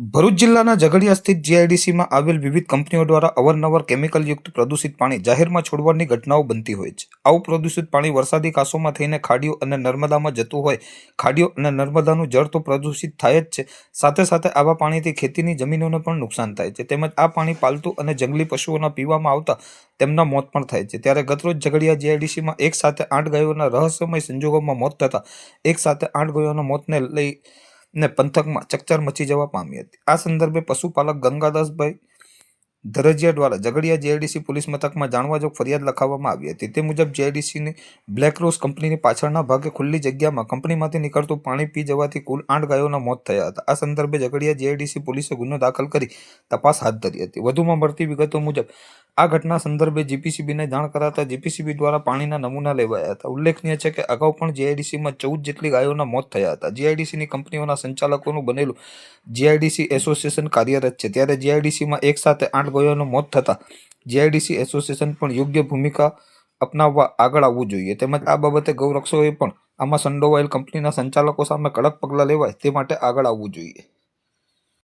ભરૂચ જિલ્લાના ઝઘડિયા સ્થિત જીઆઈડીસીમાં આવેલ વિવિધ કંપનીઓ દ્વારા અવારનવાર કેમિકલયુક્ત પ્રદૂષિત પાણી જાહેરમાં છોડવાની ઘટનાઓ બનતી હોય છે। આવું પ્રદૂષિત પાણી વરસાદી કાંસોમાં થઈને ખાડીઓ અને નર્મદામાં જતું હોય। ખાડીઓ અને નર્મદાનું જળ તો પ્રદૂષિત થાય જ છે, સાથે સાથે આવા પાણીથી ખેતીની જમીનોને પણ નુકસાન થાય છે, તેમજ આ પાણી પાલતુ અને જંગલી પશુઓના પીવામાં આવતા તેમના મોત પણ થાય છે। ત્યારે ગતરોજ ઝઘડિયા જીઆઈડીસીમાં એક સાથે 8 ગાયોના રહસ્યમય સંજોગોમાં મોત થતા એક સાથે 8 ગાયોના મોતને લઈ પંથકમાં ચકચાર મચી જવા પામી હતી। આ સંદર્ભે પશુપાલક ગંગાદાસભાઈ ધરજીયા દ્વારા ઝઘડિયા જીઆઈડીસી પોલીસ મથકમાં જાણવાજોગ ફરિયાદ લખાવવામાં આવી હતી। તે મુજબ જીઆઈડીસીની બ્લેક રોઝ કંપનીની પાછળના ભાગે ખુલ્લી જગ્યામાં કંપનીમાંથી નીકળતું પાણી પી જવાથી કુલ 8 ગાયોના મોત થયા હતા। આ સંદર્ભે ઝઘડિયા જીઆઈડીસી પોલીસે ગુનો દાખલ કરી તપાસ હાથ ધરી હતી। વધુમાં મળતી વિગતો મુજબ આ ઘટના સંદર્ભે જીપીસીબીને જાણ કરાતા જીપીસીબી દ્વારા પાણીના નમૂના લેવાયા હતા। ઉલ્લેખનીય છે કે અગાઉ પણ જીઆઈડીસીમાં 14 જેટલી ગાયોના મોત થયા હતા। જીઆઈડીસીની કંપનીઓના સંચાલકોનું બનેલું જીઆઈડીસી એસોસિએશન કાર્યરત છે, ત્યારે જીઆઈડીસીમાં એક સાથે 8 ગાયોનું મોત થતા જીઆઈડીસી એસોસિએશન પણ યોગ્ય ભૂમિકા અપનાવવા આગળ આવવું જોઈએ, તેમજ આ બાબતે ગૌરક્ષકોએ પણ આમાં સંડોવાયેલ કંપનીના સંચાલકો સામે કડક પગલાં લેવાય તે માટે આગળ આવવું જોઈએ।